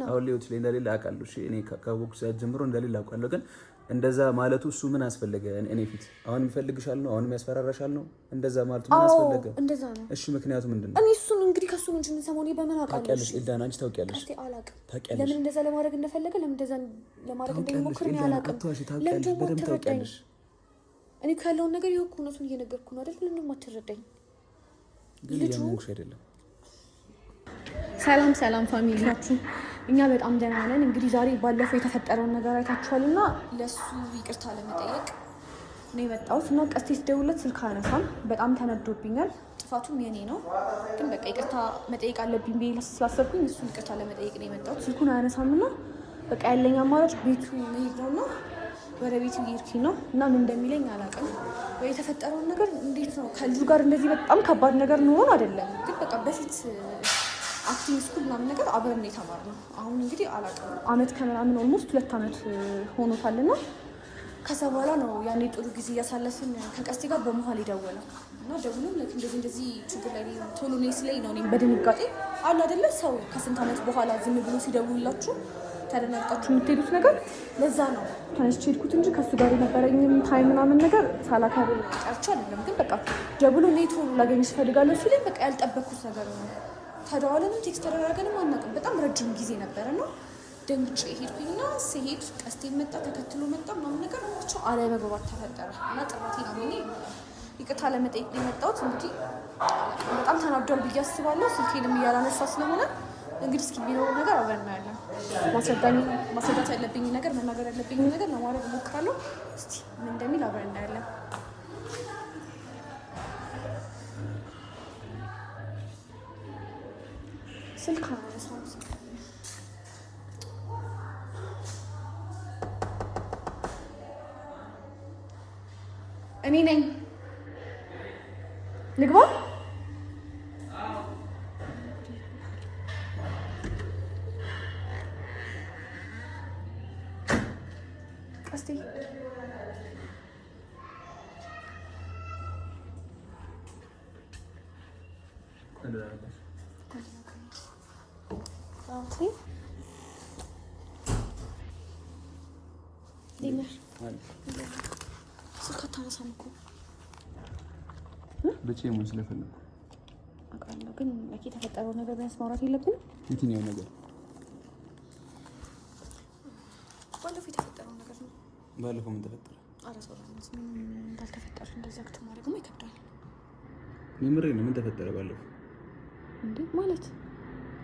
አሁን ሊውት ለሌላ አቃለሁ። እሺ እኔ ከቦክስ ጀምሮ እንደሌላ አውቃለሁ። ግን እንደዛ ማለቱ እሱ ምን አስፈልገ? እኔ ፊት አሁን የሚፈልግሻል ነው? አሁን የሚያስፈራራሻል ነው? እንደዛ ማለቱ ምን አስፈልገ? እንደዛ ነው። እሺ ምክንያቱ ምንድነው? እኔ እሱን እንግዲህ ከሱ ምን እንሰማው ነው? በምን አውቃለሁ? ታውቂያለሽ ኤልዳና፣ አንቺ ታውቂያለሽ። እስቲ አላውቅም። ለምን እንደዛ ለማድረግ እንደፈለገ ለምን እንደዛ ለማድረግ እንደሚሞክር ነው አላውቅም። ታውቂያለሽ፣ በደንብ ታውቂያለሽ። እኔ ካለውን ነገር ይኸው እኮ እውነቱን እየነገርኩ ነው አይደል? ለምን አትረዳኝ? ግን የምንኩሽ አይደለም። ሰላም ፋሚሊያችሁ፣ እኛ በጣም ደህና ነን። እንግዲህ ዛሬ ባለፈው የተፈጠረውን ነገር አይታችኋልና ለሱ ይቅርታ ለመጠየቅ ነው የመጣሁት እና ቀስቴ ስደውልለት ስልክ አያነሳም። በጣም ተነዶብኛል። ጥፋቱም የኔ ነው፣ ግን በቃ ይቅርታ መጠየቅ አለብኝ ብዬ ስላሰብኩኝ እሱን ይቅርታ ለመጠየቅ ነው የመጣሁት። ስልኩን አያነሳም እና በቃ ያለኝ አማራጭ ቤቱ መሄድ ነው እና ወደ ቤቱ እየሄድኩኝ ነው እና ምን እንደሚለኝ አላውቅም። የተፈጠረውን ነገር እንዴት ነው ከልጁ ጋር እንደዚህ በጣም ከባድ ነገር ኖሮን አይደለም፣ ግን በቃ በፊት አክቲንግ ስኩል ምናምን ነገር አብረን ነው የተማርነው። አሁን እንግዲህ አላውቅም አመት ከምናምን ኦልሞስት 2 አመት ሆኖታልና ከዛ በኋላ ነው ያኔ ጥሩ ጊዜ እያሳለፍን ከቀስቴ ጋር በመሀል የደወለው እና ደውሎም እንደዚህ ችግር ላይ ቶሎ ነይ ስለኝ ነው እኔም በድንጋጤ አለ አይደለ ሰው ከስንት አመት በኋላ ዝም ብሎ ሲደውላችሁ ተደናግጣችሁ የምትሄዱት ነገር ለዛ ነው ተነስቼ ሄድኩት እንጂ ከሱ ጋር የነበረኝም ታይም ምናምን ነገር ሳላከብር ቀርቼ አይደለም። ግን በቃ ደውሎ ነይ ቶሎ ላገኝሽ እፈልጋለሁ ሲለኝ በቃ ያልጠበኩት ነገር ነው። ተደዋውለንም ቴክስት ተደራረገንም አናውቅም። በጣም ረጅም ጊዜ ነበረና ደንግጬ ሄድኩኝና ስሄድ ቀስቴ መጣ፣ ተከትሎ መጣ ምናምን ነገር ብቻ አለመግባባት ተፈጠረ እና ጥራቴን አምኜ ይቅርታ ለመጠየቅ ነው የመጣሁት። እንግዲህ በጣም ተናዷል ብዬ አስባለሁ። ስልኬንም እያላነሳ ስለሆነ እንግዲህ እስኪ ቢኖር ነገር አብረን እናያለን። ማስረዳት ያለብኝ ነገር መናገር ያለብኝ ነገር ለማድረግ እሞክራለሁ። እስቲ ምን እንደሚል አብረን እናያለን። ስልክ አነሳው። እኔ ነኝ። ልግባ? ቀስቴ ስልክ አታነሳም እኮ ብቻዬን መሆን ስለፈለኩ አውቃለሁ። ግን የተፈጠረው ነገር ቢያንስ ማውራት የለብንም? የትኛው ነገር? ባለፈው የተፈጠረው ነገር ነው። ባለፈው ምን ተፈጠረ? አላሰራነት እንዳልተፈጠረ እንደዚህ አክት ማድረግማ ይከብዳል። የምሬን ነው። ምን ተፈጠረ ባለፈው? እንዴ ማለት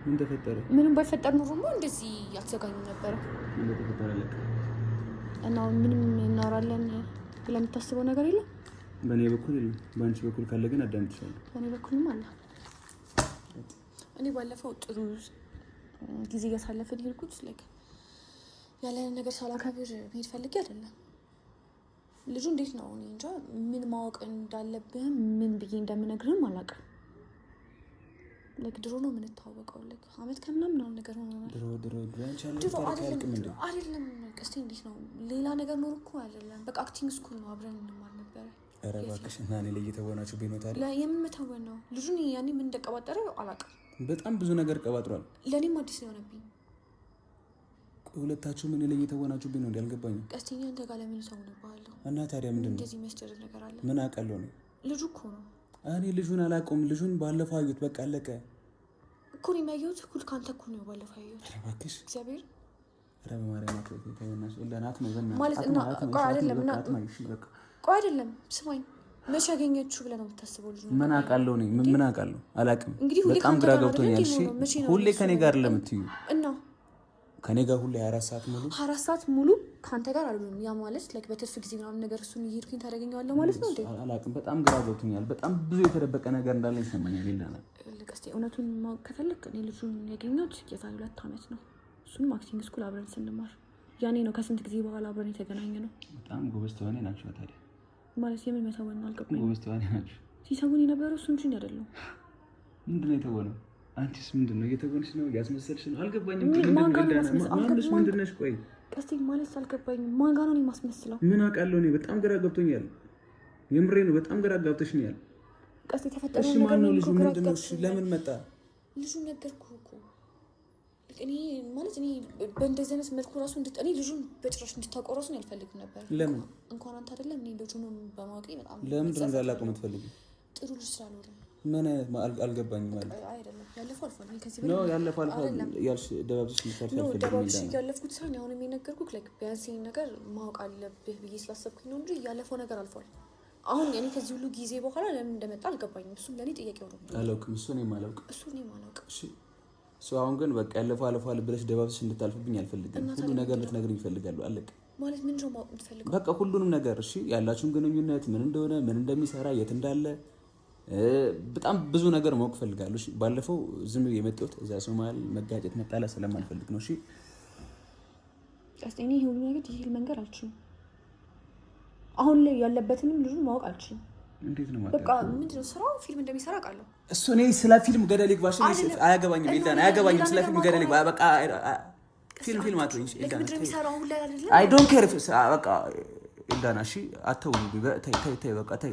ምን ተፈጠረ? ምንም ባይፈጠር ኖሮማ እንደዚህ አትዘጋኙም ነበረ። ምን ተፈጠረ? ለካ እና ምንም እናወራለን ብለህ የምታስበው ነገር የለም? በእኔ በኩል የለም። በአንቺ በኩል ካለ ግን አዳምጥሻለሁ። በእኔ በኩልም አለ። እኔ ባለፈው ጥሩ ጊዜ እያሳለፍን ሄድኩት ያለንን ነገር ሳላከብር መሄድ ፈልጌ አይደለም። ልጁ እንዴት ነው እኔ እንጃ ምን ማወቅ እንዳለብህም ምን ብዬ እንደምነግርህም አላውቅም። ድሮ ነው የምንተዋወቀው። አመት ከምናምን ነገር ሆኖናል። ድሮ አይደለም ቀስቴ። እንዴት ነው ሌላ ነገር ኖር እኮ አይደለም። በቃ አክቲንግ ስኩል ነው አብረን እንማር ነበረ። ኧረ እባክሽ እና እኔ ላይ እየተወናችሁ ቤት ነው ታዲያ? የምን መተወን ነው? ልጁን ያኔ ምን እንደቀባጠረ አላውቅም። በጣም ብዙ ነገር ቀባጥሯል። ለእኔም አዲስ ነው የሆነብኝ። ሁለታችሁ ምን ላይ እየተወናችሁ ቤት ነው እንዴ? አልገባኝም። ቀስቴኛ አንተ ጋር ለምን ሰው ነባለሁ እና ታዲያ ምንድን ነው እንደዚህ የሚያስጨርቅ ነገር አለ? ምን አውቃለሁ ነው? ልጁ እኮ ነው። እኔ ልጁን አላውቀውም። ልጁን ባለፈው አየሁት። በቃ አለቀ እኮ ነው የሚያየሁት። እኩል ከአንተ እኮ ነው ባለፈው ያየሁት። ኧረ እባክሽ እግዚአብሔር ኧረ በማርያም አትወጪ ለናት ነው ዘና ማለት እና ቆይ አይደለም ስማኝ። መቼ ያገኘችው ብለህ ነው የምታስበው? ልጅ ምን አውቃለሁ እኔ ምን አውቃለሁ? አላውቅም። በጣም ግራ ገብቶኛል። እሺ ሁሌ ከኔ ጋር ለምትዩ እና ከኔ ጋር ሁሌ 24 ሰዓት ሙሉ ከአንተ ጋር አይደለም። ያ ማለት በትርፍ ጊዜ ምናምን ነገር እሱን እየሄድኩኝ ታደርገኛለህ ማለት ነው እንዴ? አላውቅም። በጣም ግራ ገብቶኛል። በጣም ብዙ የተደበቀ ነገር እንዳለ ይሰማኛል። ይላል ቀስቴ እውነቱን ማወቅ ከፈለክ እኔ ልጁን ያገኘሁት የዛሬ 2 አመት ነው። እሱም አክቲንግ ስኩል አብረን ስንማር ያኔ ነው። ከስንት ጊዜ በኋላ አብረን የተገናኘ ነው። በጣም ጎበዝ ተዋናይ ናችሁ ታዲያ። ማለት የምን መተወን ነው አልገባኝም። ጎበዝ ተዋናይ ናችሁ። ሲሰውን የነበረው እሱ እንጂ አይደለም። ምንድነው የተወነው? አንቺስ ምንድነው እየተወንሽ ነው? ያስመሰልሽ ነው? አልገባኝም። ማንጋነስ ምንድነሽ? ቆይ ቀስቴ ማለት አልገባኝም። ማንጋና ነው የማስመስለው? ምን አውቃለሁ እኔ። በጣም ግራ ገብቶኛል። የምሬ ነው። በጣም ግራ ገብቶሽኛል። ቀስቴ ተፈጠረ ነገር ነው። ልጁ ምንድነው? እሺ ለምን መጣ? ልጁ ነገርኩህ እኮ እኔ ማለት እኔ በእንደዚህ አይነት መልኩ ራሱ እኔ ልጁን በጭራሽ እንድታውቀው ራሱን አልፈልግም ነበር። ለምን እንኳን አንተ አይደለም እኔ ልጁን በማወቄ በጣም ለምንድን ነው እንዳላውቀው የምትፈልጊው? ጥሩ ልጅ ስላልሆነ ምን አይነት አልገባኝም ማለት አይደለም። ያለፈው አልፏል። ከዚህ ነው ያለፈው አልፏል ያልሽ ደባብሽ ልታልፍ ነው ደባብሽ ያለፍኩት ሳይሆን አሁን የሚነገርኩት ላይክ ቢያንስ ይሄን ነገር ማወቅ አለብህ ብዬ ስላሰብኩኝ ነው እንጂ ያለፈው ነገር አልፏል። አሁን እኔ ከዚህ ሁሉ ጊዜ በኋላ ለምን እንደመጣ አልገባኝም። እሱም ለኔ ጥያቄ ነው። አላውቅም። እሱ ነው የማላውቅ እሱ ነው የማላውቅ። እሺ አሁን ግን በቃ ያለፈው አልፏል ብለሽ ደባብሽ እንድታልፍብኝ አልፈልግም። ሁሉ ነገር ልትነግሪኝ እፈልጋለሁ። አለቅ ማለት ምን ነው ማወቅ የምትፈልገው? በቃ ሁሉንም ነገር እሺ፣ ያላችሁን ግንኙነት ምን እንደሆነ ምን እንደሚሰራ የት እንዳለ በጣም ብዙ ነገር ማወቅ እፈልጋለሁ። እሺ ባለፈው ዝም ብዬ የመጣሁት እዛ ሰው መሀል መጋጨት መጣላ ስለማልፈልግ ነው። እሺ እኔ ይሄ ሁሉ ነገር ዲቴል መንገር አልችልም። አሁን ላይ ያለበትንም ልጁን ማወቅ አልችልም። እንዴት ነው ማለት? በቃ ምንድነው ስራው ፊልም እንደሚሰራ አውቃለሁ። እሱ እኔ ስለ ፊልም ገደል ይግባሽ አያገባኝም። ኤልዳና አያገባኝም። ስለ ፊልም ገደል ይግባ በቃ ፊልም አትወኝ ኤልዳና። ምንድነው የሚሰራው አሁን ላይ አይደለም? አይ ዶንት ኬር በቃ ኤልዳና። እሺ አተውኝ ታይ በቃ ታይ።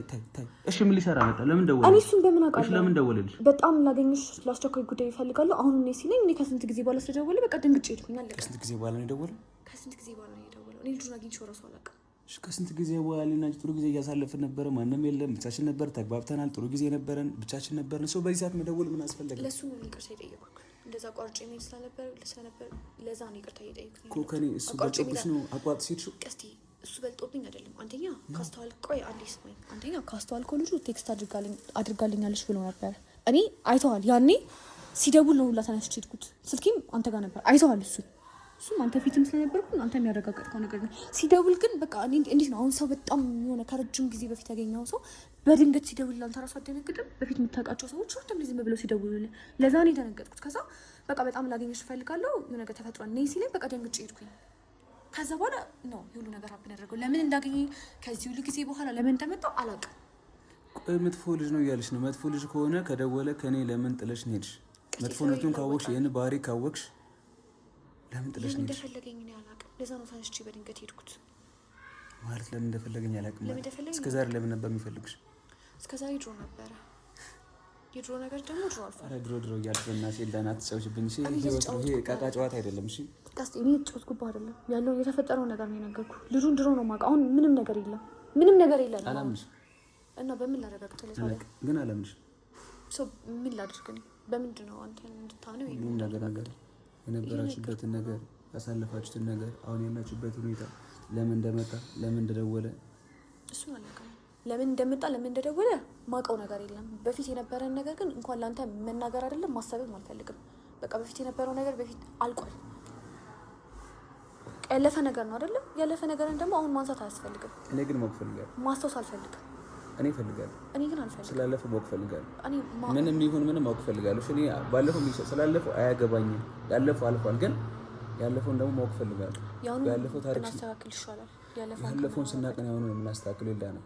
እሺ ምን ሊሰራ መጣ? ለምን ደወለ? እኔ እሱን በምን አውቃለሁ? እሺ ለምን ደወለልሽ? በጣም ላገኝሽ ለአስቸኳይ ጉዳይ ይፈልጋለሁ። አሁን እኔ ሲለኝ እኔ ከስንት ጊዜ በኋላ ስለደወለ በቃ ደንግጬ ሄድኩኝ። አለቀ። ከስንት ጊዜ በኋላ ነው የደወለው? ከስንት ጊዜ በኋላ ነው የደወለው? እኔ ልጁን አግኝቼው እራሱ አላውቅም። እሺ ከስንት ጊዜ በኋላ እኔና አንቺ ጥሩ ጊዜ እያሳለፍን ነበረ። ማንም የለም፣ ብቻችን ነበር፣ ተግባብተናል፣ ጥሩ ጊዜ ነበረን፣ ብቻችን ነበርን። ሰው በዚህ ሰዓት መደወል ምን አስፈለገ? ለሱ ነው ይቅርታ የጠየኩት። እንደዛ ቋርጬ ምን ስለነበር ለዛ ነው ይቅርታ የጠየኩት እኮ ከኔ እሱ በልጦብሽ ነው አቋርጥ ሲልሽው። ቀስቲ እሱ በልጦብኝ አይደለም። አንደኛ ካስተዋል ቆይ አንዴ ስማኝ። አንደኛ ካስተዋልከው ልጁ ቴክስት አድርጋልኛለች ብሎ ነበር። እኔ አይተዋል። ያኔ ሲደውል ነው ሁላ ተነስቼ ሄድኩት። ስልኬም አንተ ጋር ነበር። አይተዋል እሱም አንተ ፊትም ስለነበርኩ አንተ የሚያረጋግጥከው ነገር ነው። ሲደውል ግን በቃ እንዴት ነው አሁን ሰው በጣም የሆነ ከረጅም ጊዜ በፊት ያገኘው ሰው በድንገት ሲደውል አንተ ራሱ አትደነግጥም? በፊት የምታውቃቸው ሰዎች ሁሉም ዝም ብለው ሲደውሉልህ ለዛ ነው የደነገጥኩት። ከዛ በቃ በጣም ላገኘሽ እፈልጋለሁ የሆነ ነገር ተፈጥሯል ነይ ሲለኝ በቃ ደንግጬ ሄድኩኝ። ከዛ በኋላ ነው ሁሉ ነገር ሀብን ያደረገው። ለምን እንዳገኘኝ ከዚህ ሁሉ ጊዜ በኋላ ለምን እንደመጣው አላውቅም። ቆይ መጥፎ ልጅ ነው እያለሽ ነው? መጥፎ ልጅ ከሆነ ከደወለ ከኔ ለምን ጥለሽ ሄድሽ? መጥፎነቱን ካወቅሽ ይህን ባህሪ ካወቅሽ ለምን ጥለሽ ሄድሽ? እንደፈለገኝ እኔ አላውቅም። ለዛ ነው ተነስቼ በድንገት ሄድኩት። ማለት ለምን እንደፈለገኝ አላውቅም። እስከዛሬ ለምን ነበር የሚፈልግሽ? እስከዛሬ ድሮ ነበረ። የድሮ ነገር ደግሞ ድሮ አልፏል። ኧረ ድሮ እያልሽ በእናትሽ ኤልዳና አትጫወችብኝ። እሺ ይሄ ዕቃ ጨዋታ አይደለም። እሺ ቀስ እኔ ጨዋታኩባ አይደለም ያለው የተፈጠረው ነገር ነው የነገርኩህ። ልጁን ድሮ ነው የማውቀው። አሁን ምንም ነገር የለም። አላምንሽ እና በምን ላረጋግጥ ለታለ ግን አላምንሽ። ሰው ምን ላድርግ ነው? በምንድን ነው አንተ እንድታምነው ምን ነገር የነበራችሁበትን ነገር ያሳለፋችሁትን ነገር አሁን ያላችሁበት ሁኔታ ለምን እንደመጣ ለምን እንደደወለ እሱን አላውቅም። ለምን እንደመጣ ለምን እንደደወለ ማውቀው ነገር የለም። በፊት የነበረን ነገር ግን እንኳን ላንተ መናገር አይደለም ማሰብም አልፈልግም። በቃ በፊት የነበረው ነገር በፊት አልቋል። ያለፈ ነገር ነው አይደለም? ያለፈ ነገርን ደግሞ አሁን ማንሳት አያስፈልግም። እኔ ግን ማወቅ ፈልጋለሁ። ማስታወስ አልፈልግም። እኔ ፈልጋለሁ። እኔ ግን አልፈልግም። ስላለፈው ማወቅ ፈልጋለሁ። ምንም ይሁን ምንም ማወቅ ፈልጋለሁ። እኔ ባለፈው ስላለፈው አያገባኝም። ያለፈው አልፏል። ግን ያለፈውን ደግሞ ማወቅ ፈልጋለሁ። ያለፈው ታሪክ እናስተካክል ይሻላል። ያለፈውን ስናቀን ያሁን ነው የምናስተካክለው። ኤልዳና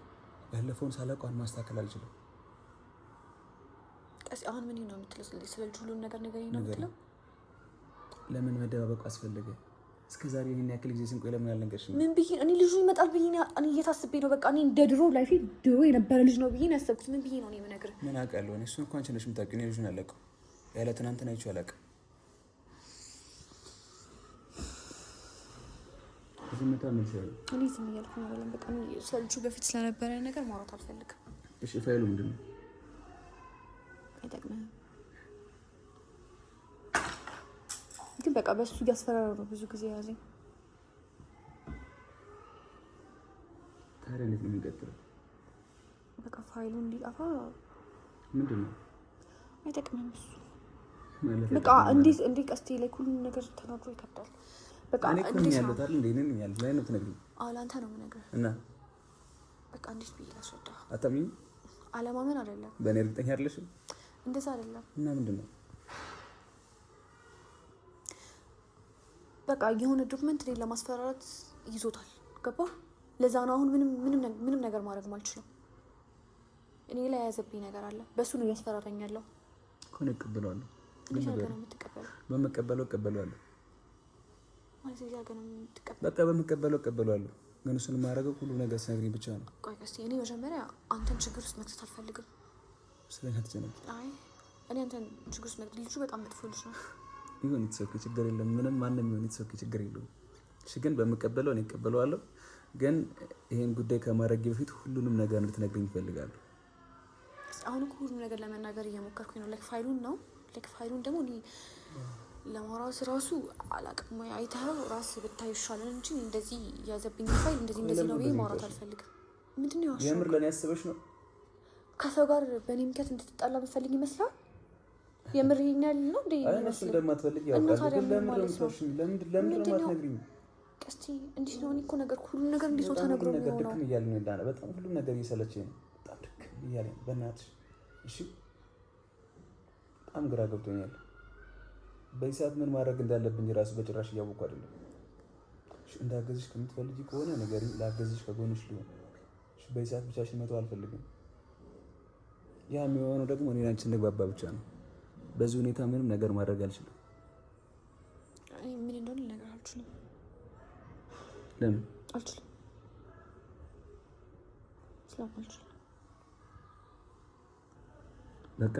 ያለፈውን ሳላውቀው ማስተካከል አልችልም። ቀስ አሁን ምን ነው የምትለው? ስለ ልጁ ሁሉን ነገር ነው የምትለው? ለምን መደባበቅ አስፈለገ? እስከዛሬ እኔን ያክል ጊዜ ስንቆይ ለምን አልነገርሽኝም? ምን ብዬ እኔ ልጁ ይመጣል ብዬ እኔ እየታስቤ ነው። በቃ እኔ እንደ ድሮ ላይፌ ድሮ የነበረ ልጅ ነው ብዬ ነው ያሰብኩት። ምን ብዬ ነው እኔ የምነግርህ? ምን አውቃለሁ እኔ። እሱን እንኳን አንቺ ነሽ የምታውቂው። እኔ ልጁን አላውቀው። ያለ ትናንትና አይቼው አላውቅም። ዝምታ ምን ይችላል? እኔ ዝም እያልኩ ነው አይደለም። በቃ ስለ ልጁ በፊት ስለነበረ ነገር ማውራት አልፈልግም። እሺ ፋይሉ ምንድን ነው? አይጠቅምህም። ግን በቃ በሱ እያስፈራሩ ነው ብዙ ጊዜ ያዘኝ። ታዲያ እንዴት ነው የሚቀጥለው? በቃ ፋይሉ እንዲጠፋ ምንድን ነው? አይጠቅምህም እሱ በቃ እንዲህ ቀስቴ ላይ ሁሉም ነገር ተናግሮ ይከብዳል። በቃ እኔ እኮ ነኝ ያለሁት አይደል? እንዴ ነኝ ያለሁት ላይ ነው የምትነግሪኝ? ለአንተ ነው የምነግርህ። እና በቃ እንዴት ብዬ ላስረዳህ? አታምኚኝ? አለማመን አይደለም። በእኔ እርግጠኛ አይደለሽም? እንደዛ አይደለም። እና ምንድን ነው? በቃ የሆነ ዶክመንት ላይ ለማስፈራራት ይዞታል። ገባህ? ለዛ ነው አሁን ምንም ነገር ማድረግ ማልችለው። እኔ ላይ የያዘብኝ ነገር አለ። በሱ ነው እያስፈራራኝ ያለው እኮ ነው። እቀበለዋለሁ። እንዴት አድርገህ ነው የምትቀበለው? በመቀበለው እቀበለዋለሁ ማለት እዚህ አድርገህ ነው የምትቀበለው? በቃ በመቀበለው እቀበለዋለሁ። ግን እሱን የማደርገው ሁሉ ነገር ስነግሪኝ ብቻ ነው። ቆይ ቀስቴ፣ እኔ መጀመሪያ አንተን ችግር ውስጥ መክተት አልፈልግም። ስለዚህ አትጨነቂ። አይ እኔ አንተን ችግር ውስጥ መክተት ልጁ በጣም መጥፎ ልጅ ነው። ይሁን ኢትስ ችግር የለም ምንም ማንም ይሁን ኢትስ ችግር የለውም። እሺ ግን በመቀበለው እኔ እቀበለዋለሁ። ግን ይሄን ጉዳይ ከማድረግ በፊት ሁሉንም ነገር እንድትነግረኝ እፈልጋለሁ። አሁን እኮ ሁሉንም ነገር ለመናገር እየሞከርኩኝ ነው። ላይክ ፋይሉን ደግሞ እኔ ለማውራት ራሱ አላውቅም። አይተኸው ራስህ ብታይ ይሻላል እንጂ እንደዚህ ያዘብኝ ፋይል እንደዚህ ነው ብዬ ማውራት አልፈልግም። ምንድን ነው ያልሽው? የምር ለኔ ያስበሽ ነው? ከሰው ጋር በእኔ ምክንያት እንድትጣላ የምትፈልግ ይመስላል? የምር ይሄን ያህል ነው እንዴ? እሱ እንደማትፈልግ ያውቃል። ግን ለምን ነው የማትነግሪኝ? ቀስቲ እንዴት ነው? እኔ እኮ ነገርኩህ ሁሉ ነገር እንዴት ነው ተነግሮ ነው? ነገር ድክም እያለኝ ነው እንዳለ በጣም ሁሉ ነገር እየሰለቸኝ ነው። በጣም ድክም እያለኝ በእናትሽ እሺ፣ በጣም ግራ ገብቶኛል። በዚህ ሰዓት ምን ማድረግ እንዳለብኝ ራሱ በጭራሽ እያወቅሁ አይደለም። እሺ እንዳገዝሽ ከምትፈልጊ ከሆነ ነገርኝ፣ ላገዝሽ ከጎንሽ ልሁን። እሺ በዚህ ሰዓት ብቻሽን መተው አልፈልግም። ያ የሚሆነው ደግሞ እኔ አንቺ እንግባባ ብቻ ነው። በዚህ ሁኔታ ምንም ነገር ማድረግ አልችልም። እኔ ምን እንደሆነ ልነግርህ አልችልም። ለምን አልችልም? ስለማልችል በቃ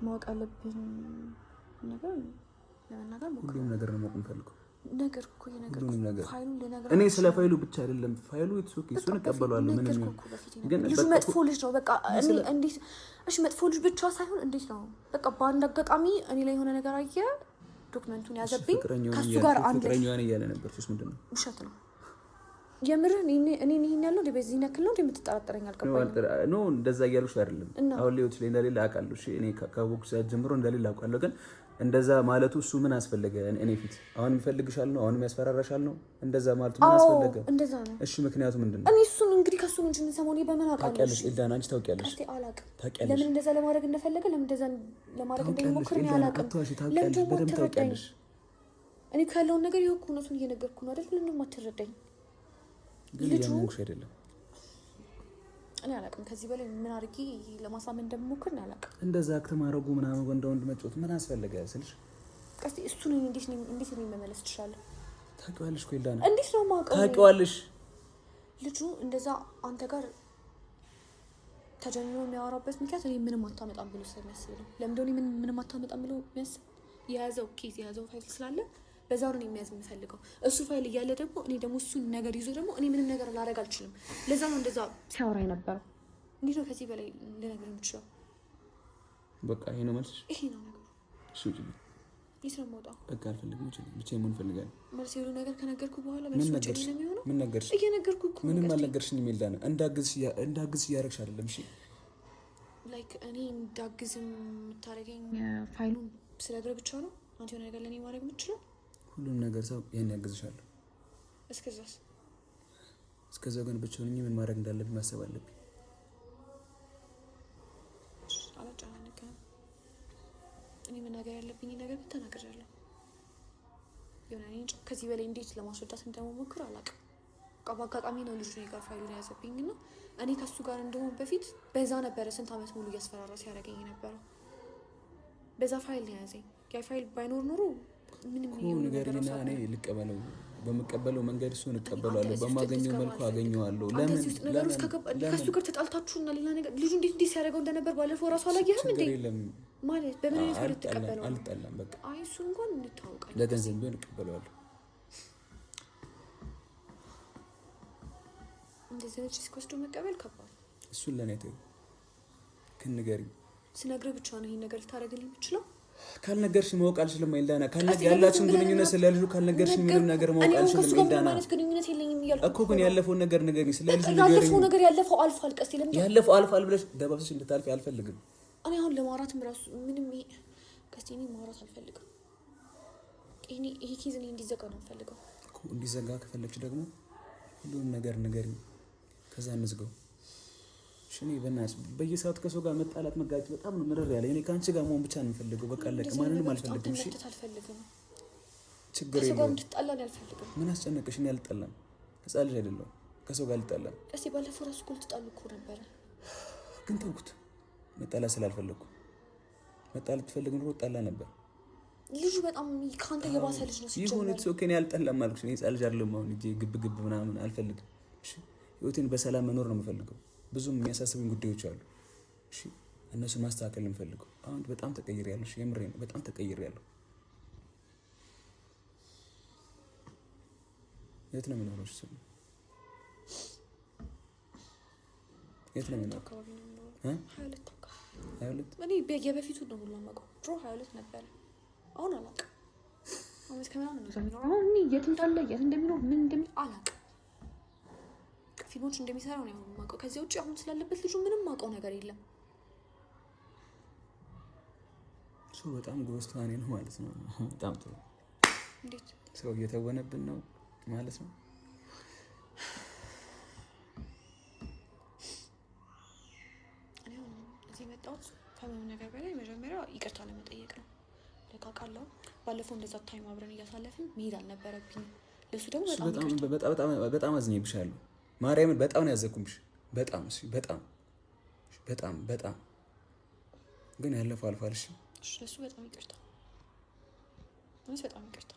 ማወቅ አለብን ነገር ለመናገር ሁሉም ነገር ነው ማወቅ የምፈልገው። ነገር እኮ ፋይሉን ልነግርህ እኔ ስለ ፋይሉ ብቻ አይደለም ፋይሉ እሱን እቀበለዋለሁ። ምንም ግን ልጁ መጥፎ ልጅ ነው። በቃ እኔ እንዴት እሺ መጥፎ ልጅ ብቻ ሳይሆን እንዴት ነው በቃ በአንድ አጋጣሚ እኔ ላይ የሆነ ነገር አየ፣ ዶክመንቱን ያዘብኝ ከሱ ጋር አንድ ፍቅረኛዋን እያለ ነበር። እሱስ ምንድን ነው? ውሸት ነው። የምርህ እኔ ይሄን ያለው እንደ በዚህ ነክል ነው እንደምትጠራጠረኝ አልገባኝም። ኖ እንደዛ እያሉሽ አይደለም። አሁን ሌሎች ላይ እንደሌለ አውቃለሁ። እሺ እኔ ከቦክስ ሰዓት ጀምሮ እንደሌለ አውቃለሁ። ግን እንደዛ ማለቱ እሱ ምን አስፈለገ? እኔ ፊት አሁን ይፈልግሻል ነው? አሁን ያስፈራራሻል ነው? እንደዛ ማለቱ ምን አስፈለገ? እንደዛ ነው። እሺ ምክንያቱ ምንድን ነው? እኔ እሱን እንግዲህ ከሱ ነው እንጂ የምንሰማው እኔ በምን አውቃለሁ? ታውቂያለሽ ኤልዳና፣ አንቺ ታውቂያለሽ። ታውቂያለሽ ለምን እንደዛ ለማድረግ እንደፈለገ ለምን እንደዛ ለማድረግ እንደሚሞክር እኔ አላውቅም። ታውቂያለሽ፣ በደምብ ታውቂያለሽ። እኔ ካለውን ነገር ይኸው እውነቱን እየነገርኩ ነው አይደል? ለምን የማትረዳኝ? ግን ያመንኩሽ አይደለም። እኔ አላውቅም ከዚህ በላይ ምን አድርጌ ለማሳመን እንደምሞክር ነው አላውቅም። እንደዛ ከተማረጉ ምናምን ወንድ መጫወት ምን አስፈለገ ስልሽ? ቀስ እሱን እንዴት ነው መመለስ ትችላለህ? ታውቂዋለሽ እኮ ኤልዳና፣ እንዴት ነው የማውቀው? ታውቂዋለሽ ልጁ እንደዛ አንተ ጋር ተጀምሮ የሚያወራበት ምክንያት እኔ ምንም አታመጣም ብሎ ስለሚያስብ ነው። ለምንድነው ምንም አታመጣም ብሎ የሚያስብ? የያዘው ፋይል ስላለ በዛው ነው የሚያዝ የምፈልገው። እሱ ፋይል እያለ ደግሞ እኔ ደግሞ እሱን ነገር ይዞ ደግሞ እኔ ምንም ነገር ላደርግ አልችልም። ለዛ ነው እንደዛ ሲያወራ የነበረው። እንዴት ነው ከዚህ በላይ ልነግርህ የምችለው? በቃ ይሄ ነው መልስሽ? ይሄ ነው ነገሩ። እሺ ውጪ። የት ነው የምወጣው? በቃ አልፈልግም። ውጪ። ብቻዬን መሆን እፈልጋለሁ። መልስ የሆነ ነገር ከነገርኩህ በኋላ መልስ ውጪ ነው የሚሆነው? ምን ነገርሽ? እየነገርኩህ እኮ ምንም አልነገርሽኝም ኤልዳና። እንዳግዝሽ እያደረግሽ አይደለም። እሺ ላይክ እኔ እንዳግዝም የምታደርገኝ ፋይሉን ስለግረ ብቻ ነው አንተ የሆነ ነገር ለእኔ ማድረግ የምችለው? ሁሉም ነገር ሰው ይሄን ያግዝሻለሁ። እስከዛው ግን ብቻውን ምን ማድረግ እንዳለብኝ ማሰብ አለብኝ። አላጨናነቅም። እኔ መናገር ያለብኝ ነገር ግን ተናግሬያለሁ። የሆነ እኔ ከዚህ በላይ እንዴት ለማስረዳት እንደምሞክር አላውቅም። በቃ በአጋጣሚ ነው ልጁ ጋር ፋይሉን ያዘብኝ እና እኔ ከሱ ጋር እንደሆነ በፊት በዛ ነበረ ስንት ዓመት ሙሉ እያስፈራራ ሲያደርገኝ ነበረው። በዛ ፋይል ነው ያዘኝ። ያ ፋይል ባይኖር ኖሮ ምንም ነገርና እኔ ልቀበለው በመቀበለው መንገድ እሱን እቀበላለሁ። በማገኘው መልኩ አገኘዋለሁ። ለምን ከሱ ጋር ተጣልታችሁና ሌላ ነገር ልጁ እንዴት ሲያደርገው እንደነበር ባለፈው ራሱ አላየህም እንዴ? ማለት በምን አይነት ወደ ተቀበለው? አልጠላም። በቃ አይ እሱ እንኳን እንታወቃለን። ለገንዘብ ቢሆን እቀበለዋለሁ። እንደዚህ ነው ሲስኮስዶ መቀበል ከባድ። እሱን ለኔ ተይው። ከነገርኝ ስነግርህ ብቻ ነው ይሄን ነገር ልታደርግልኝ የምችለው። ካልነገርሽ ማወቅ አልችልም ኤልዳና። ያላችሁን ግንኙነት ስለልጁ ካልነገርሽ ምንም ነገር ማወቅ አልችልም ኤልዳና። ማለት ግንኙነት የለኝም እያልኩ እኮ ግን ያለፈውን ነገር ንገሪኝ። ስለልጁ ንገሪኝ። ያለፈው ነገር ያለፈው አልፏል። ቀስ ይለም ያለፈው አልፏል ብለሽ ደባብሰሽ እንድታልፊ አልፈልግም። እኔ አሁን ለማውራትም ራሱ ምንም ቀስ እኔ ማውራት አልፈልግም። ይሄ ኬዝ እኔ እንዲዘጋ ነው የምፈልገው እኮ። እንዲዘጋ ከፈለግሽ ደግሞ ሁሉንም ነገር ንገሪኝ፣ ከዛ እንዝጋው። እኔ በእናትሽ በየሰዓቱ ከሰው ጋር መጣላት መጋጨት በጣም ነው ምርር ያለ። እኔ ከአንቺ ጋር መሆን ብቻ ነው የምፈልገው። በቃ አለቀ። ማንንም አልፈልግም። እሺ ችግር የለውም። ምን አስጨነቀሽ? እኔ አልጠላም። ህፃን ልጅ አይደለሁም። ከሰው ጋር አልጠላም። እስቲ ባለፈው ራሱ እኮ ልትጣሉ እኮ ነበረ፣ ግን ተውኩት። መጣላት ስላልፈለግኩ። መጣላት ትፈልግ ኖሮ ጣላ ነበር። ልጁ በጣም ከአንተ የባሰ ልጅ ነው ሲጀመር። ይሁን እኮ እኔ አልጠላም አልኩሽ። እኔ ህፃን ልጅ አይደለሁም። አሁን እጄ ግብ ምናምን አልፈልግም። እሺ ህይወቴን በሰላም መኖር ነው የምፈልገው። ብዙም የሚያሳስቡኝ ጉዳዮች አሉ። እሺ እነሱን ማስተካከል እንፈልገው። አሁን በጣም ተቀይሬያለሁ። የምሬ ነው፣ በጣም ተቀይሬያለሁ። የት ነው የምኖረው? የት ነው የምኖረው? 22 እኔ የበፊቱ ነው ሁሉ የማውቀው። ድሮ 22 ነበረ፣ አሁን አላውቅም። አመት ከምናምን ነው የሚኖረው። አሁን እኔ የት እንዳለ የት እንደሚኖር ምን እንደሚል አላውቅም። ፊልሞች እንደሚሰራው ነው የማውቀው። ከዚያ ውጭ አሁን ስላለበት ልጁ ምንም የማውቀው ነገር የለም። እሱ በጣም ጎበዝ ተዋናይ ነው ማለት ነው። በጣም ጥሩ። እንዴት ሰው እየተወነብን ነው ማለት ነው። እኔ እዚህ የመጣሁት ከምንም ነገር በላይ መጀመሪያ ይቅርታ ለመጠየቅ ነው። ለቃቃለው ባለፈው እንደዛ ታይም አብረን እያሳለፍን መሄድ አልነበረብኝም። ለሱ ደግሞ በጣም አዝኜብሻለሁ። ማርያምን በጣም ነው ያዘንኩብሽ። በጣም በጣም በጣም በጣም ግን ያለፈው አልፏል። እሺ ለሱ በጣም ይቅርታ። በጣም ይቅርታ።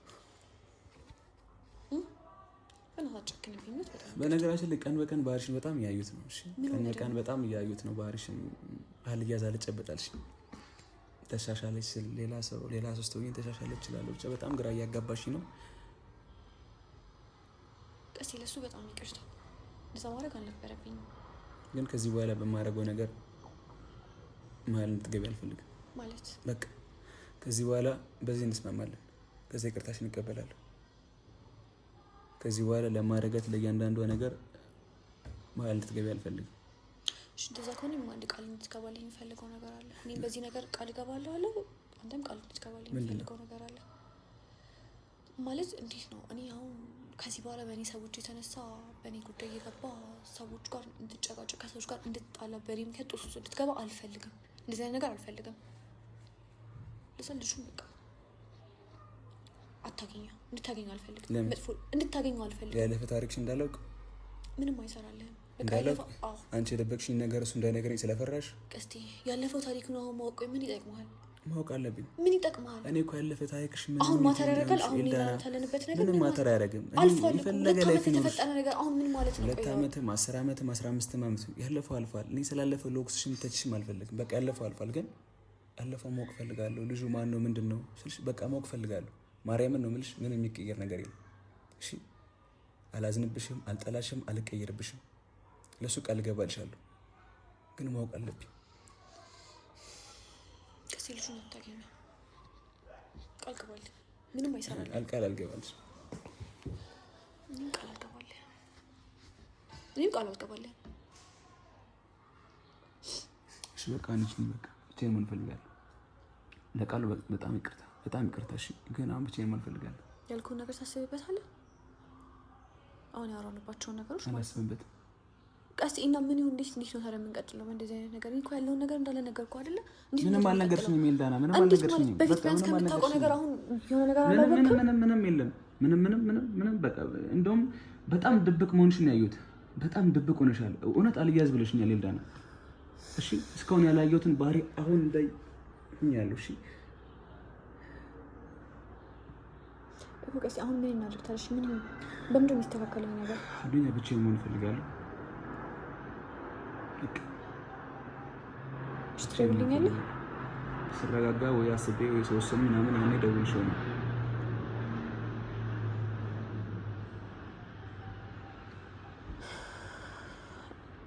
በነገራችን ላይ ቀን በቀን ባህሪሽን በጣም እያዩት ነው። እሺ ቀን በቀን በጣም እያዩት ነው ባህሪሽን። አልያዛለ ጨበጣልሽ ተሻሻለች ስል ሌላ ሰው ስትሆኚ ተሻሻለች እችላለሁ። ብቻ በጣም ግራ እያጋባሽ ነው። ቀስ ለሱ በጣም ይቅርታ። እንደዛ ማድረግ አልነበረብኝም። ግን ከዚህ በኋላ በማደርገው ነገር መሀል እንድትገቢ አልፈልግም። ማለት በቃ ከዚህ በኋላ በዚህ እንስማማለን። ከዚህ ይቅርታሽን እቀበላለሁ። ከዚህ በኋላ ለማድረጋት ለእያንዳንዷ ነገር መሀል እንድትገቢ አልፈልግም። እሺ እንደዛ ከሆነ አንድ ቃል እንድትገባልኝ የምፈልገው ነገር አለ። እኔም በዚህ ነገር ቃል እገባለሁ። አንተም ቃል እንድትገባልኝ የምፈልገው ነገር አለ። ማለት እንዴት ነው? እኔ አሁን ከዚህ በኋላ በእኔ ሰዎች የተነሳ በእኔ ጉዳይ እየገባ ሰዎች ጋር እንድጨቃጨቅ፣ ከሰዎች ጋር እንድጣላ፣ በእኔ ምክንያት ጦስ ውስጥ እንድትገባ አልፈልግም። እንደዚህ አይነት ነገር አልፈልግም። ለዛ ልጁን በቃ እንድታገኘው አልፈልግም። መጥፎ እንድታገኘው አልፈልግም። ያለፈ ታሪክሽ እንዳላውቅ ምንም አይሰራልህም። እንዳላውቅ አንቺ የደበቅሽኝ ነገር እሱ እንዳይነገረኝ ስለፈራሽ ቀስቴ ያለፈው ታሪክ ነው። አሁን ማወቅ ምን ይጠቅመሃል? ማወቅ አለብኝ። ምን ይጠቅመሃል? እኔ እኮ ያለፈ ታሪክሽ ምን አሁን ማተር ያደርጋል? አሁን ያለንበት ነገር ምንም ማተር አያደርግም። የፈለገ ላይፍ የተፈጠረ ነገር አሁን ምን ማለት ነው? 2 ዓመትም 10 ዓመትም 15 ዓመት ያለፈው አልፏል። እኔ ስላለፈው ለኦክስሽን ተችሽም አልፈልግም። በቃ ያለፈው አልፏል። ግን ያለፈው ማወቅ ፈልጋለሁ። ልጁ ማን ነው ምንድን ነው ስልሽ በቃ ማወቅ ፈልጋለሁ። ማርያምን ነው የምልሽ። ምንም የሚቀየር ነገር የለም። እሺ አላዝንብሽም፣ አልጠላሽም፣ አልቀየርብሽም። ለሱ ቃል እገባልሻለሁ። ግን ማወቅ አለብኝ። ከዚህ ልጁ ነው ታገኘው። ቃል ገባልኝ። ምንም አይሰራልኝ። ቃል አልገባልሽ። እኔም ቃል አልገባልኝ። እሺ በቃ አንቺ በቃ ብቻዬን መሆን እፈልጋለሁ። ለቃሉ በጣም ይቅርታ። እሺ ግን አሁን ብቻዬን መሆን እፈልጋለሁ። ያልኩህን ነገር ታስብበታለህ? አሁን ያወራንባቸውን ነገሮች አላስብበትም። ቀስ እና ምን ይሁን እንዴት ነው ታዲያ የምንቀጥለው? በእንደዚህ አይነት ነገር እኮ ያለውን ነገር እንዳለ ነገርኩህ አይደለ? ምንም አልነገርሽኝም ኤልዳና፣ ምንም አልነገርሽኝም። በፊት ቢያንስ ከምታውቀው ነገር አሁን የሆነ ነገር አላወቅኩም። ምንም የለም። ምንም በቃ እንደውም በጣም ድብቅ መሆንሽን ያየሁት። በጣም ድብቅ ሆነሻል። እውነት አልያዝ ብለሽኛል ኤልዳና። እሺ እስካሁን ያላየሁትን ባህሪ አሁን ላይ ሆኛለሁ። እሺ ቀስ አሁን ምን እናድርግ ታዲያ? ምን ይሁን? በምንድን ነው የሚስተካከለው ነገር? አዱኛ ብቻዬን መሆን እፈልጋለሁ። ትደውልልኛለህ? ስረጋጋ ወይ አስቤ ወይ ስወስን ምናምን ያኔ እደውልልሻለሁ ነው።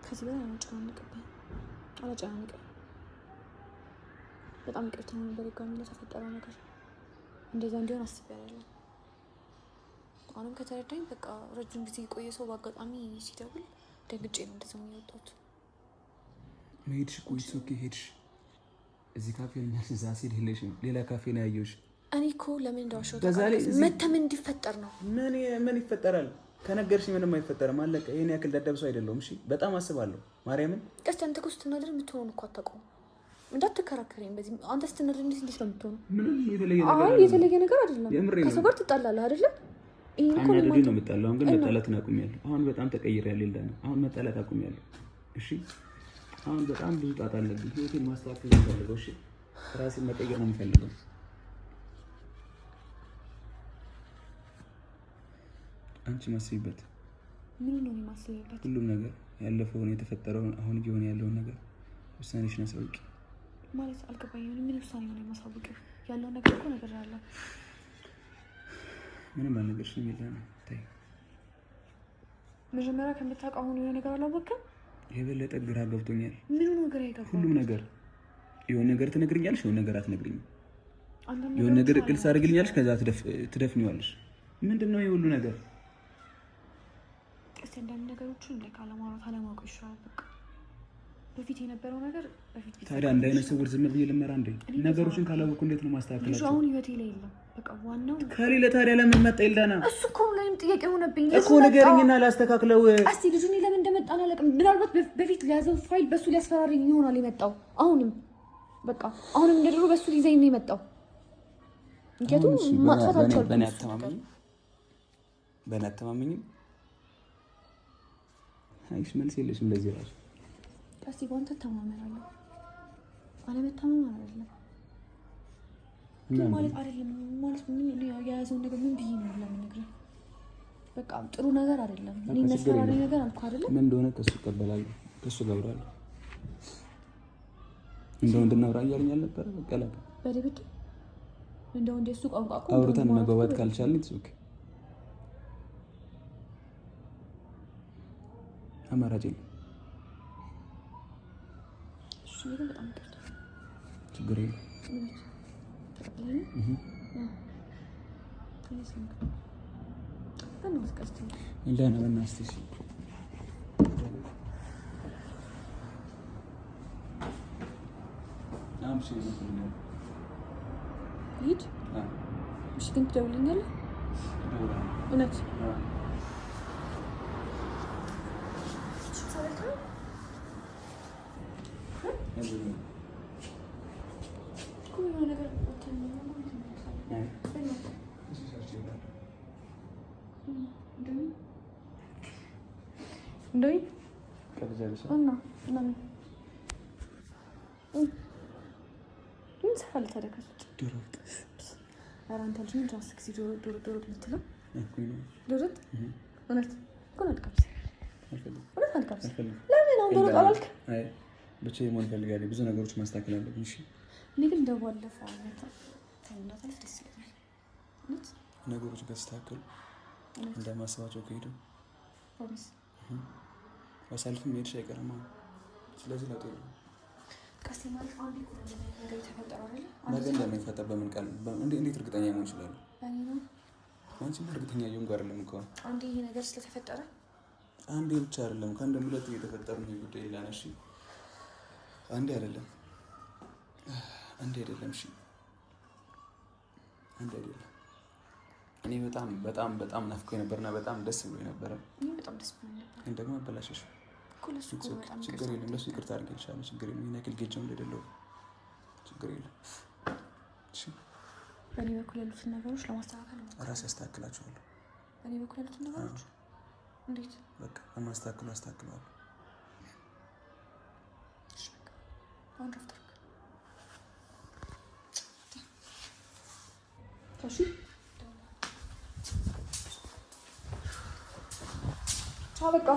ከዚህ በላይ አላጨናንቅም። በጣም ይቅርታ ነው በድጋሚ ለተፈጠረው ነገር። እንደዛ እንዲሆን አስቤያለሁ። አሁንም ከተረዳኝ በቃ ረጅም ጊዜ የቆየ ሰው በአጋጣሚ ሲደውል ደንግጬ ነው እንደዛ የሚወጣት። መሄድሽ ቆይቶ ሄድሽ። እዚህ ካፌ ነው እዛ ሲል ሄለሽም ሌላ ካፌ ነው ያየሁሽ። እኔ እኮ ለምን እንዳዋሸው መተም እንዲፈጠር ነው። ምን ይፈጠራል? ከነገርሽ ምንም አይፈጠርም። አለቀ። ይሄን ያክል ደደብ ሰው አይደለሁም። እሺ በጣም አስባለሁ። ማርያምን ቀስ አንተ እኮ ስትናደድ የምትሆነውን እኮ አታውቀውም። እንዳትከራከረኝ በዚህ አንተ ስትናደድ እንዴት ነው የምትሆነው? ምንም የተለየ ነገር አይደለም። ከሰው ጋር ትጣላለህ አይደለ? ይሄን እኮ ነው የምጣላው። አሁን ግን መጣላትን አቁሜያለሁ። አሁን በጣም ተቀይሬያለሁ ኤልዳና። አሁን መጣላት አቁሜያለሁ። እሺ አሁን በጣም ብዙ ጣጣ አለብኝ። ህይወቴን ማስተካከል ነው የምፈልገው። እሺ ራሴን መቀየር ነው የምፈልገው። አንቺ ማስቢበት። ምን ነው የማስበው? ሁሉም ነገር ያለፈውን፣ የተፈጠረውን፣ አሁን እየሆነ ያለውን ነገር ውሳኔሽን አሳውቂ። ማለት አልገባኝም። ምን ውሳኔ ነው የማሳውቀው? ያለው ነገር እኮ ነገር አለ። ምንም አልነገርሽኝም። የለም ተይ። መጀመሪያ ከምታውቀው አሁን የሆነ ነገር አላወቅም። የበለጠ ግራ ገብቶኛል። ምኑ ነገር አይገባም? ሁሉም ነገር የሆነ ነገር ትነግሪኛለሽ፣ የሆነ ነገር አትነግሪኝም። የሆነ ነገር ግልጽ አድርግልኛለሽ፣ ከዛ ትደፍኒዋለሽ። ምንድነው ይሄ ሁሉ ነገር? እስቲ አንዳንድ ነገሮችን ላይ ካለማውራት አለማወቅ ይሻላል። በቃ በፊት የነበረው ነገር በፊት ታዲያ አንድ አይነት ሰው ዝም ብዬ ልመራ እንዴ? ነገሮችን ካላወቅኩ እንዴት ነው ማስተካከላቸው? ልጁ አሁን ህይወቴ ላይ የለም። በቃ ዋናው ከሌለ ታዲያ ለምን መጣ ይልዳና? እሱ እኮ ላይም ጥያቄ ሆነብኝ እኮ ንገሪኝና ላስተካክለው። እስቲ ልጁ እኔ ለምን እንደመጣ አላውቅም። ምናልባት በፊት ለያዘው ፋይል በሱ ሊያስፈራሪኝ ይሆናል የመጣው። አሁንም በቃ አሁንም እንደድሮ በሱ ሊይዘኝ ነው የመጣው። ምክንያቱም ማጥፋት አልቻልኩም። በእኔ አተማመኝም አይሽ መልስ የለሽም ለዚህ ራሱ። እስቲ በአንተ ተማመናለሁ። አለመታመን አይደለም ማለት አይደለም ማለት ምን የያዘውን ነገር ምን ብዬ ነው ለምንነግርህ? በቃ ጥሩ ነገር አይደለም። እኔ መስፈራሪ ነገር አልኩ አይደለም። ምን እንደሆነ ከሱ እቀበላለሁ፣ ከሱ ገብራለሁ። እንደው እንድናወራ እያለኝ አልነበረ? በቃ ለካ በደብድ እንደው እንደሱ ቋንቋ እኮ አውርተን መግባባት ካልቻልን ትሱክ አማራጭ የለም። እሺ ግን በጣም ይቅርታ። ችግር የለም። ሂድ። እሺ ግን ትደውልልኛለህ? እውነት እንደውም እና ምን ሰፋል ተደከስ ዶሮ አራንተ ልጅ ምን ራስክ ዶሮ የምትለው ዶሮ እውነት ኮን አልቀምስ እውነት አልቀምስ ለምን ነው ዶሮ አላልክ? አይ ብቻዬን መሆን እፈልጋለሁ። ብዙ ነገሮች ማስተካከል አለብኝ። እሺ እኔ ግን እንደባለፈው አይነት ታይናታለህ። ደስ ይላል እውነት ነገሮች በስተካከሉ እንደማስባቸው ከሄዱ ፕሮሚስ አሳልፍም ሄድሽ አይቀርም። ስለዚህ ለጥሩ ቀስ ማለት አንዴ እኮ ነገር የተፈጠረው አይደል? ነገ እንደማይፈጠር በምን ቃል እንዴት እርግጠኛ መሆን እችላለሁ? እኔ ነው አንቺም እርግጠኛ እየሆንኩ አይደለም እኮ። አንዴ ይሄ ነገር ስለተፈጠረ አንዴ ብቻ አይደለም ከአንድም ሁለት እየተፈጠረ ነው ጉዳይ ይላል። እሺ አንዴ አይደለም እሺ አንዴ አይደለም። እኔ በጣም ናፍቆኝ ነበርና በጣም ደስ ብሎኝ ነበር። እኔ በጣም ደስ ብሎኝ ነበር። ግን ደግሞ አበላሽሽ። ችግር የለም ለሱ ይቅርታ አድርጌልሻለሁ። ችግር የለም ይሄን ያክል ጌጃው እንደሌለው ችግር የለም። እሺ በእኔ በኩል ያሉትን ነገሮች ለማስተካከል ራሴ አስተካክላቸዋለሁ። በእኔ በኩል ያሉትን ነገሮች እንዴት በቃ አስተካክለዋለሁ። እሺ በቃ አሁን ረፍት እሺ ቻው በቃ